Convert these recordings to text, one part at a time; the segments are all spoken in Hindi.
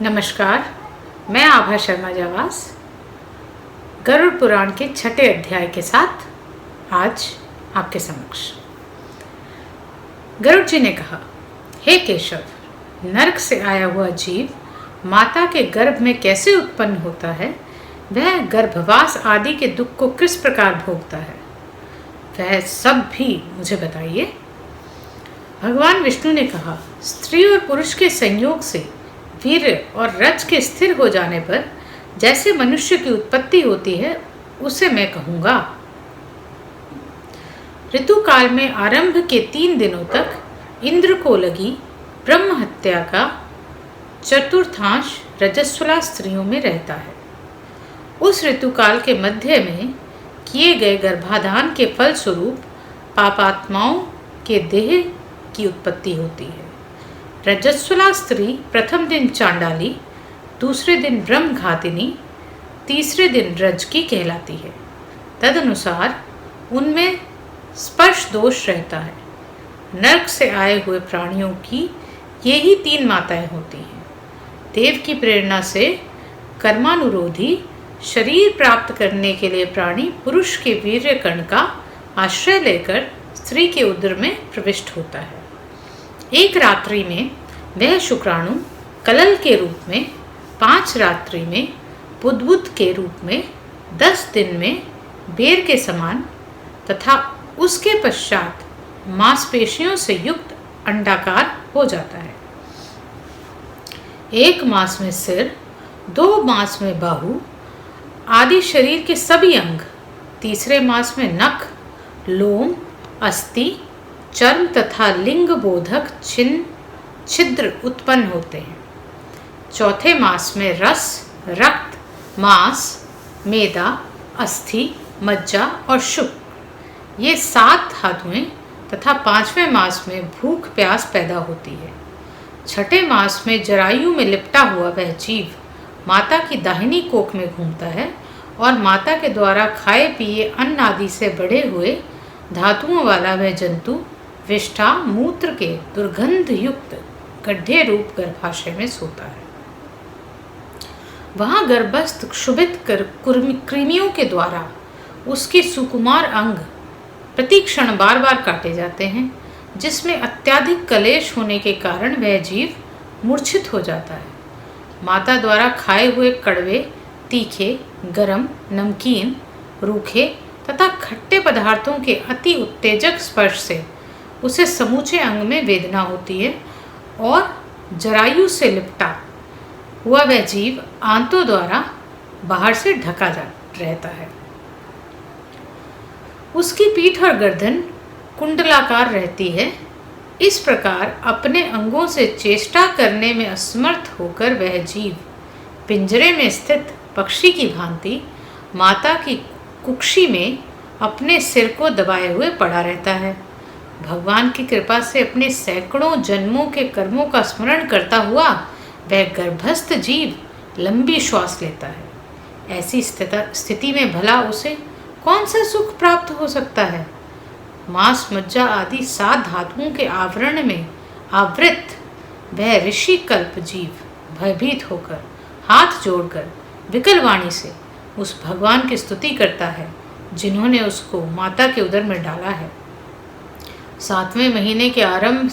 नमस्कार, मैं आभा शर्मा जावास गरुड़ पुराण के 6ठे अध्याय के साथ आज आपके समक्ष। गरुड़ जी ने कहा, हे केशव, नरक से आया हुआ जीव माता के गर्भ में कैसे उत्पन्न होता है, वह गर्भवास आदि के दुख को किस प्रकार भोगता है, वह सब भी मुझे बताइए। भगवान विष्णु ने कहा, स्त्री और पुरुष के संयोग से वीर और रज के स्थिर हो जाने पर जैसे मनुष्य की उत्पत्ति होती है उसे मैं कहूँगा। ऋतु काल में आरंभ के 3 दिनों तक इंद्र को लगी ब्रह्म हत्या का चतुर्थांश रजस्वला स्त्रियों में रहता है। उस ऋतु काल के मध्य में किए गए गर्भाधान के फलस्वरूप पापात्माओं के देह की उत्पत्ति होती है। रजस्वला स्त्री प्रथम दिन चांडाली, दूसरे दिन ब्रह्मघातिनी, तीसरे दिन रजकी कहलाती है। तदनुसार उनमें स्पर्श दोष रहता है। नरक से आए हुए प्राणियों की यही 3 माताएं होती हैं। देव की प्रेरणा से कर्मानुरोधी शरीर प्राप्त करने के लिए प्राणी पुरुष के वीर्य कण का आश्रय लेकर स्त्री के उदर में प्रविष्ट होता है। एक रात्रि में वह शुक्राणु कलल के रूप में, 5 रात्रि में बुद्बुद के रूप में, 10 दिन में बेर के समान तथा उसके पश्चात मांसपेशियों से युक्त अंडाकार हो जाता है। 1 मास में सिर, 2 मास में बाहु आदि शरीर के सभी अंग, तीसरे मास में नख, लोम, अस्थि, चर्म तथा लिंग बोधक छिद्र उत्पन्न होते हैं। 4थे मास में रस, रक्त, मांस, मेदा, अस्थि, मज्जा और शुक्र, ये 7 धातुएं तथा 5वें मास में भूख प्यास पैदा होती है। 6ठे मास में जरायु में लिपटा हुआ वह जीव माता की दाहिनी कोख में घूमता है और माता के द्वारा खाए पिए अन्न आदि से बढ़े हुए धातुओं वाला वह जंतु विष्ठा मूत्र के दुर्गंध युक्त गड्ढे रूप गर्भाशय में सोता है। वहां गर्भस्थ क्षुभित कृमियों के द्वारा उसके सुकुमार अंग प्रतिक्षण बार बार काटे जाते हैं, जिसमें अत्यधिक कलेश होने के कारण वह जीव मूर्छित हो जाता है। माता द्वारा खाए हुए कड़वे, तीखे, गरम, नमकीन, रूखे तथा खट्टे पदार्थों के अति उत्तेजक स्पर्श से उसे समूचे अंग में वेदना होती है और जरायु से लिपटा हुआ वह जीव आंतों द्वारा बाहर से ढका रहता है। उसकी पीठ और गर्दन कुंडलाकार रहती है। इस प्रकार अपने अंगों से चेष्टा करने में असमर्थ होकर वह जीव पिंजरे में स्थित पक्षी की भांति माता की कुक्षी में अपने सिर को दबाए हुए पड़ा रहता है। भगवान की कृपा से अपने सैकड़ों जन्मों के कर्मों का स्मरण करता हुआ वह गर्भस्थ जीव लंबी श्वास लेता है। ऐसी स्थिति में भला उसे कौन सा सुख प्राप्त हो सकता है। मांस, मज्जा आदि 7 धातुओं के आवरण में आवृत वह ऋषि कल्प जीव भयभीत होकर हाथ जोड़कर विकल वाणी से उस भगवान की स्तुति करता है जिन्होंने उसको माता के उदर में डाला है। 7वें महीने के आरंभ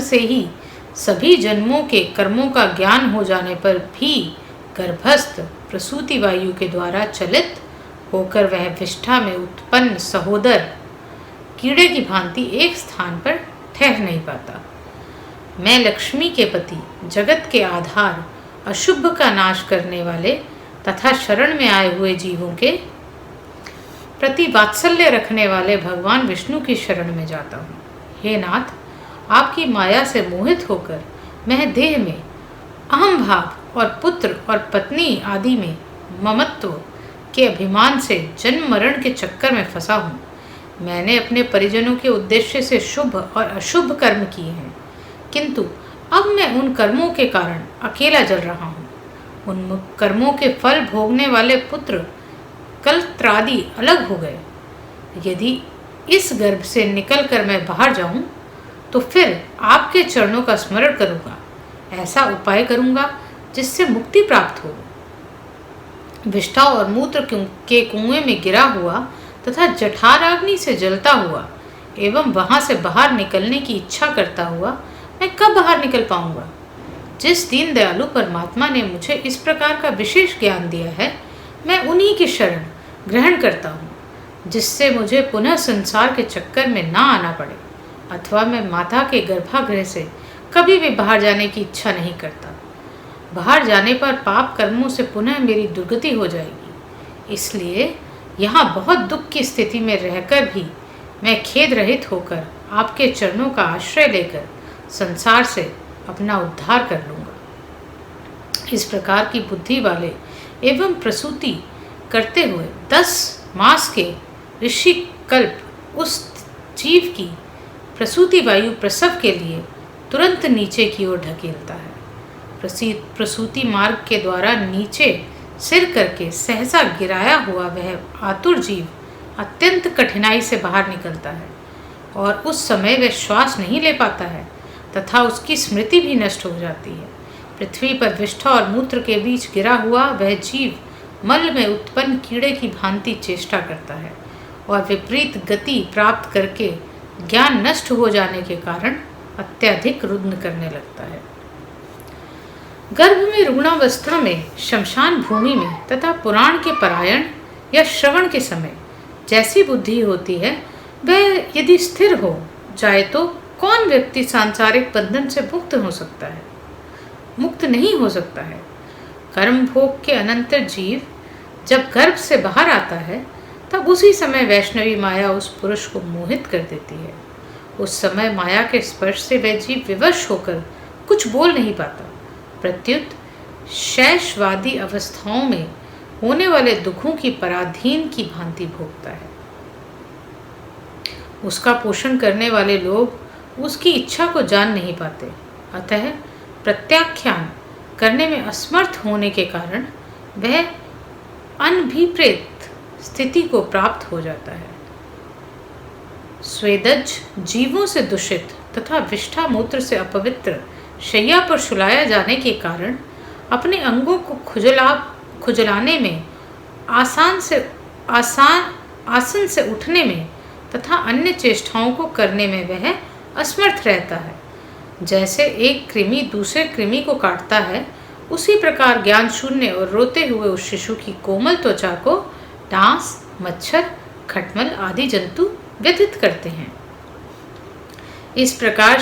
से ही सभी जन्मों के कर्मों का ज्ञान हो जाने पर भी गर्भस्थ प्रसूति वायु के द्वारा चलित होकर वह विष्ठा में उत्पन्न सहोदर कीड़े की भांति एक स्थान पर ठहर नहीं पाता। मैं लक्ष्मी के पति, जगत के आधार, अशुभ का नाश करने वाले तथा शरण में आए हुए जीवों के प्रति वात्सल्य रखने वाले भगवान विष्णु की शरण में जाता हूँ। हे नाथ, आपकी माया से मोहित होकर मैं देह में अहम भाव और पुत्र और पत्नी आदि में ममत्व के अभिमान से जन्म मरण के चक्कर में फंसा हूँ। मैंने अपने परिजनों के उद्देश्य से शुभ और अशुभ कर्म किए हैं, किंतु अब मैं उन कर्मों के कारण अकेला जल रहा हूँ। उन कर्मों के फल भोगने वाले पुत्र कलत्रादि अलग हो गए। यदि इस गर्भ से निकलकर मैं बाहर जाऊं तो फिर आपके चरणों का स्मरण करूंगा। ऐसा उपाय करूँगा जिससे मुक्ति प्राप्त हो। विष्ठा और मूत्र के कुएं में गिरा हुआ तथा जठराग्नि से जलता हुआ एवं वहां से बाहर निकलने की इच्छा करता हुआ मैं कब बाहर निकल पाऊंगा? जिस दीन दयालु परमात्मा ने मुझे इस प्रकार का विशेष ज्ञान दिया है, मैं उन्हीं की शरण ग्रहण करता हूँ, जिससे मुझे पुनः संसार के चक्कर में ना आना पड़े, अथवा मैं माता के गर्भागृह से कभी भी बाहर जाने की इच्छा नहीं करता। बाहर जाने पर पाप कर्मों से पुनः मेरी दुर्गति हो जाएगी। इसलिए यहाँ बहुत दुख की स्थिति में रहकर भी मैं खेद रहित होकर आपके चरणों का आश्रय लेकर संसार से अपना उद्धार कर लूँगा। इस प्रकार की बुद्धि वाले एवं प्रसूति करते हुए 10 मास के ऋषि कल्प उस जीव की प्रसूति वायु प्रसव के लिए तुरंत नीचे की ओर ढकेलता है। प्रसूति मार्ग के द्वारा नीचे सिर करके सहसा गिराया हुआ वह आतुर जीव अत्यंत कठिनाई से बाहर निकलता है और उस समय वह श्वास नहीं ले पाता है तथा उसकी स्मृति भी नष्ट हो जाती है। पृथ्वी पर विष्ठा और मूत्र के बीच गिरा हुआ वह जीव मल में उत्पन्न कीड़े की भांति चेष्टा करता है और विपरीत गति प्राप्त करके ज्ञान नष्ट हो जाने के कारण अत्यधिक रुदन करने लगता है। गर्भ में रुग्णावस्था में, शमशान भूमि में तथा पुराण के पारायण या श्रवण के समय जैसी बुद्धि होती है, वह यदि स्थिर हो जाए तो कौन व्यक्ति सांसारिक बंधन से मुक्त हो सकता है? मुक्त नहीं हो सकता है। कर्म भोग के अनंतर जीव जब गर्भ से बाहर आता है, तब उसी समय वैष्णवी माया उस पुरुष को मोहित कर देती है। उस समय माया के स्पर्श से वह जीव विवश होकर कुछ बोल नहीं पाता, प्रत्युत शैशवादी अवस्थाओं में होने वाले दुखों की पराधीन की भांति भोगता है। उसका पोषण करने वाले लोग उसकी इच्छा को जान नहीं पाते, अतः प्रत्याख्यान करने में असमर्थ होने के कारण वह अनभिप्रेत स्थिति को प्राप्त हो जाता है। स्वेदज जीवों से दूषित तथा विष्ठा मूत्र से अपवित्र शैया पर सुलाया जाने के कारण अपने अंगों को खुजलाने में, आसन से उठने में तथा अन्य चेष्टाओं को करने में वह असमर्थ रहता है। जैसे एक कृमि दूसरे कृमि को काटता है, उसी प्रकार ज्ञान शून्य और रोते हुए उस शिशु की कोमल त्वचा को डांस, मच्छर, खटमल आदि जंतु व्यथित करते हैं। इस प्रकार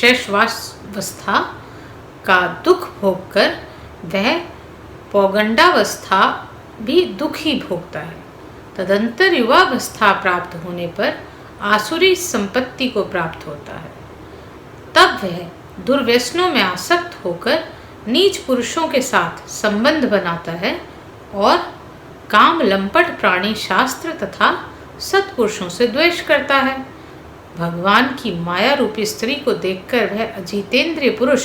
शैशवावस्था का दुख भोगकर वह पौगंडावस्था भी दुख ही भोगता है। तदंतर युवावस्था प्राप्त होने पर आसुरी संपत्ति को प्राप्त होता है। तब वह दुर्व्यसनों में आसक्त होकर नीच पुरुषों के साथ संबंध बनाता है और काम लंपट प्राणी शास्त्र तथा सत्पुरुषों से द्वेष करता है। भगवान की माया रूपी स्त्री को देखकर वह अजितेंद्रिय पुरुष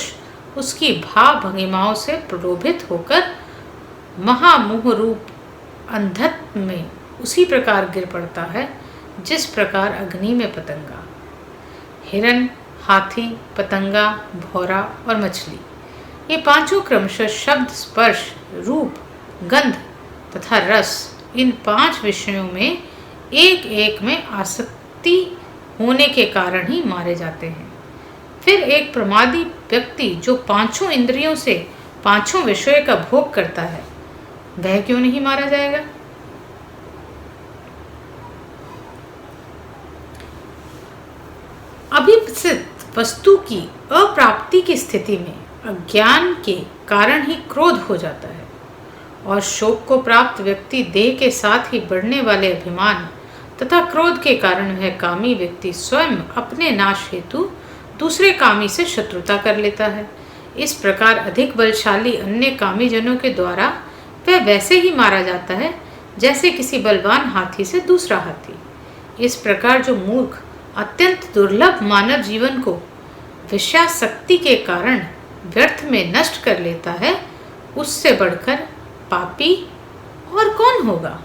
उसकी भाव भंगिमाओं से प्रलोभित होकर महामोह रूप अंधत्व में उसी प्रकार गिर पड़ता है जिस प्रकार अग्नि में पतंगा। हिरण, हाथी, पतंगा, भौरा और मछली, ये पांचों क्रमशः शब्द, स्पर्श, रूप, गंध तथा रस, इन 5 विषयों में एक एक में आसक्ति होने के कारण ही मारे जाते हैं। फिर एक प्रमादी व्यक्ति जो 5 इंद्रियों से 5 विषयों का भोग करता है, वह क्यों नहीं मारा जाएगा? अभिप्सित वस्तु की अप्राप्ति की स्थिति में अज्ञान के कारण ही क्रोध हो जाता है और शोक को प्राप्त व्यक्ति देह के साथ ही बढ़ने वाले अभिमान तथा क्रोध के कारण वह कामी व्यक्ति स्वयं अपने नाश हेतु दूसरे कामी से शत्रुता कर लेता है। इस प्रकार अधिक बलशाली अन्य कामी जनों के द्वारा वह वैसे ही मारा जाता है जैसे किसी बलवान हाथी से दूसरा हाथी। इस प्रकार जो मूर्ख अत्यंत दुर्लभ मानव जीवन को विषयासक्ति के कारण व्यर्थ में नष्ट कर लेता है, उससे बढ़कर पापी और कौन होगा?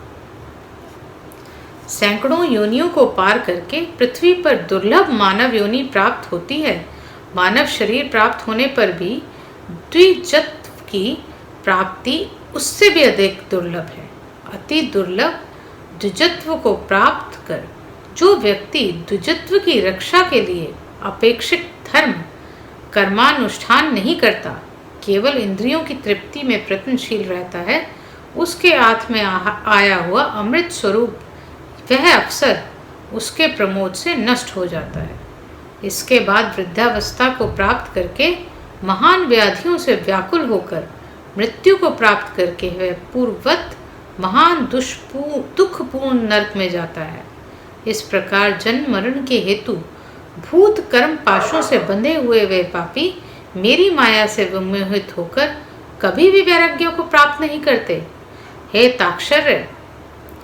सैकड़ों योनियों को पार करके पृथ्वी पर दुर्लभ मानव योनि प्राप्त होती है। मानव शरीर प्राप्त होने पर भी द्विजत्व की प्राप्ति उससे भी अधिक दुर्लभ है। अति दुर्लभ द्विजत्व को प्राप्त कर जो व्यक्ति द्विजत्व की रक्षा के लिए अपेक्षित धर्म कर्मानुष्ठान नहीं करता, केवल इंद्रियों की तृप्ति में प्रयत्नशील रहता है, उसके हाथ में आया हुआ अमृत स्वरूप वह अवसर उसके प्रमोद से नष्ट हो जाता है। इसके बाद वृद्धावस्था को प्राप्त करके महान व्याधियों से व्याकुल होकर मृत्यु को प्राप्त करके वह पूर्ववत महान दुखपूर्ण नरक में जाता है। इस प्रकार जन्म मरण के हेतु भूत कर्म पाशों से बंधे हुए वे पापी मेरी माया से विमोहित होकर कभी भी वैराग्य को प्राप्त नहीं करते। हे ताक्षर्य,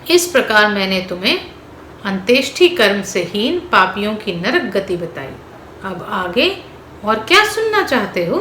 इस प्रकार मैंने तुम्हें अंत्येष्टि कर्म से हीन पापियों की नरक गति बताई। अब आगे और क्या सुनना चाहते हो?